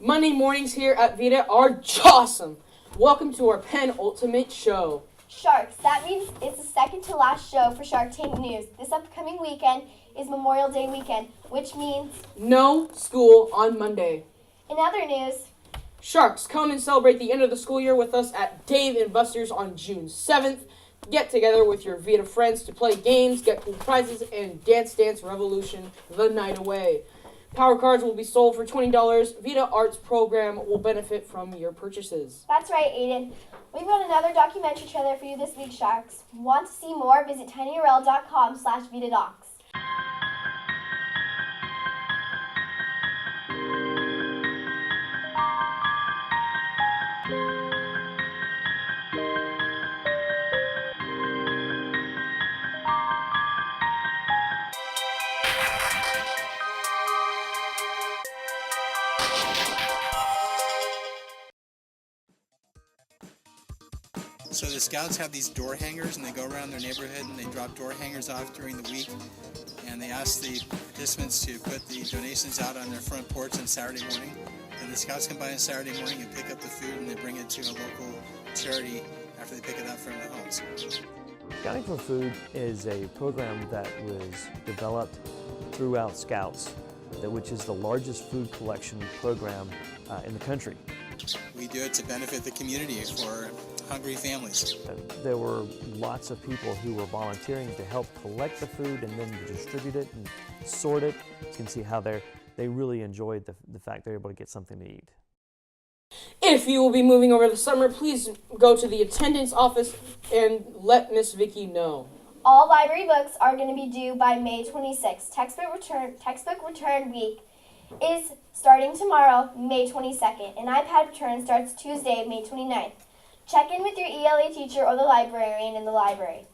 Monday mornings here at Vita are awesome. Welcome to our penultimate show. Sharks, that means it's the second to last show for Shark Tank News. This upcoming weekend is Memorial Day weekend, which means no school on Monday. In other news, Sharks, come and celebrate the end of the school year with us at Dave & Buster's on June 7th. Get together with your Vita friends to play games, get cool prizes, and Dance Dance Revolution the night away. Power cards will be sold for $20. Vita Arts program will benefit from your purchases. That's right, Aiden. We've got another documentary trailer for you this week, Sharks. Want to see more? Visit tinyurl.com/VitaDocs. So the Scouts have these door hangers, and they go around their neighborhood and they drop door hangers off during the week, and they ask the participants to put the donations out on their front porch on Saturday morning, and the Scouts come by on Saturday morning and pick up the food, and they bring it to a local charity after they pick it up from their homes. Scouting for Food is a program that was developed throughout Scouts, which is the largest food collection program in the country. We do it to benefit the community for hungry families. There were lots of people who were volunteering to help collect the food and then distribute it and sort it. You can see how they really enjoyed the fact they're able to get something to eat. If you will be moving over the summer, please go to the attendance office and let Miss Vicky know. All library books are going to be due by May 26th. Textbook return week is starting tomorrow, May 22nd, and iPad return starts Tuesday, May 29th. Check in with your ELA teacher or the librarian in the library.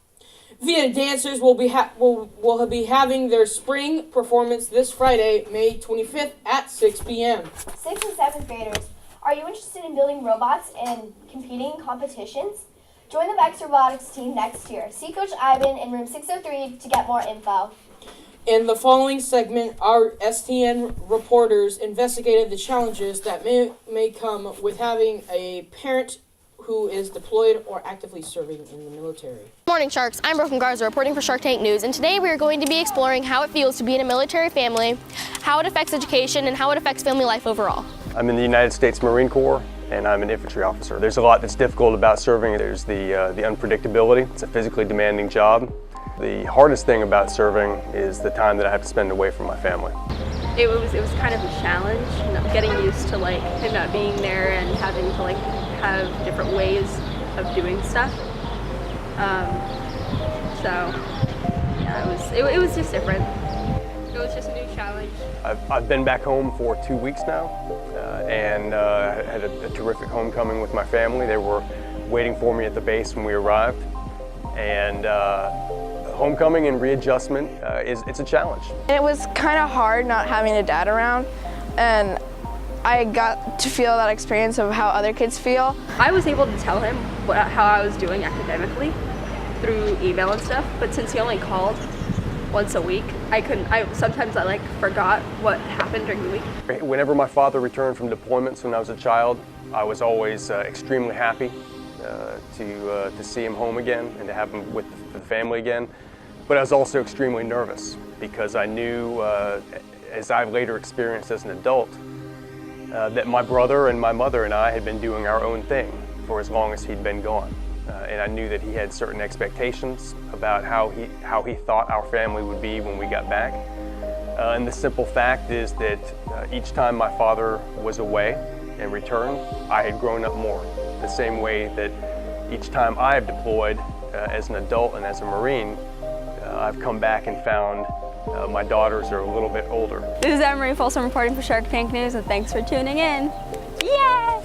Vita dancers will be having their spring performance this Friday, May 25th at 6 p.m. 6th and 7th graders, are you interested in building robots and competing in competitions? Join the Vex Robotics team next year. See Coach Ivan in room 603 to get more info. In the following segment, our STN reporters investigated the challenges that may come with having a parent who is deployed or actively serving in the military. Good morning, Sharks. I'm Broken Garza reporting for Shark Tank News, and today we are going to be exploring how it feels to be in a military family, how it affects education, and how it affects family life overall. I'm in the United States Marine Corps, and I'm an infantry officer. There's a lot that's difficult about serving. There's the unpredictability. It's a physically demanding job. The hardest thing about serving is the time that I have to spend away from my family. It was kind of a challenge, getting used to him not being there and having to have different ways of doing stuff. So yeah, it was just different. It was just a new challenge. I've been back home for 2 weeks now, and had a terrific homecoming with my family. They were waiting for me at the base when we arrived, and homecoming and readjustment it's a challenge. It was kind of hard not having a dad around, and I got to feel that experience of how other kids feel. I was able to tell him how I was doing academically through email and stuff, but since he only called once a week, sometimes I forgot what happened during the week. Whenever my father returned from deployments when I was a child, I was always extremely happy to see him home again and to have him with the family again. But I was also extremely nervous because I knew, as I've later experienced as an adult, that my brother and my mother and I had been doing our own thing for as long as he'd been gone. And I knew that he had certain expectations about how he thought our family would be when we got back. And the simple fact is that each time my father was away and returned, I had grown up more. The same way that each time I've deployed as an adult and as a Marine, I've come back and found my daughters are a little bit older. This is Anne-Marie Folsom reporting for Shark Tank News, and thanks for tuning in. Yay!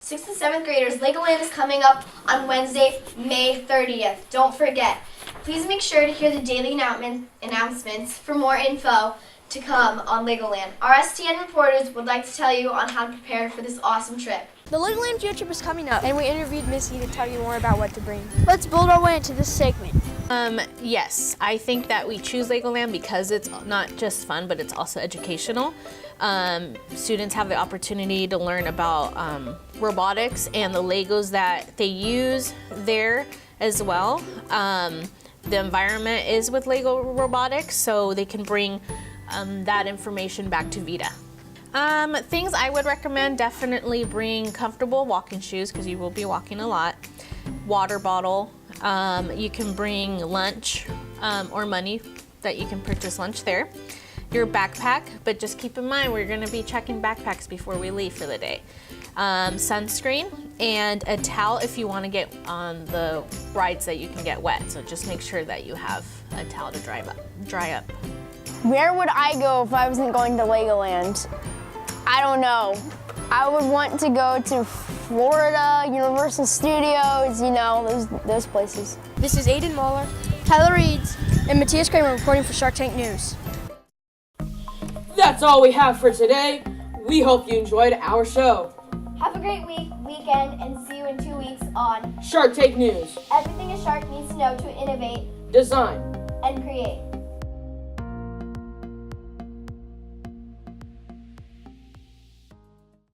6th and 7th graders, Legoland is coming up on Wednesday, May 30th. Don't forget. Please make sure to hear the daily announcements for more info to come on Legoland. Our STN reporters would like to tell you on how to prepare for this awesome trip. The Legoland field trip is coming up, And we interviewed Missy to tell you more about what to bring. let's build our way into this segment. Yes, I think that we choose Legoland because it's not just fun, but it's also educational. Students have the opportunity to learn about robotics and the Legos that they use there as well. The environment is with Lego robotics, so they can bring that information back to Vita. Things I would recommend, definitely bring comfortable walking shoes because you will be walking a lot. Water bottle. You can bring lunch or money that you can purchase lunch there. Your backpack, but just keep in mind we're going to be checking backpacks before we leave for the day. Sunscreen and a towel if you want to get on the rides that you can get wet. So just make sure that you have a towel to dry up. Where would I go if I wasn't going to Legoland? I don't know. I would want to go to Florida, Universal Studios, you know, those places. This is Aiden Moeller, Tyler Reeds, and Matthias Kramer reporting for Shark Tank News. That's all we have for today. We hope you enjoyed our show. Have a great weekend, and see you in 2 weeks on Shark Tank News. Everything a Shark Needs to Know to Innovate Design and Create.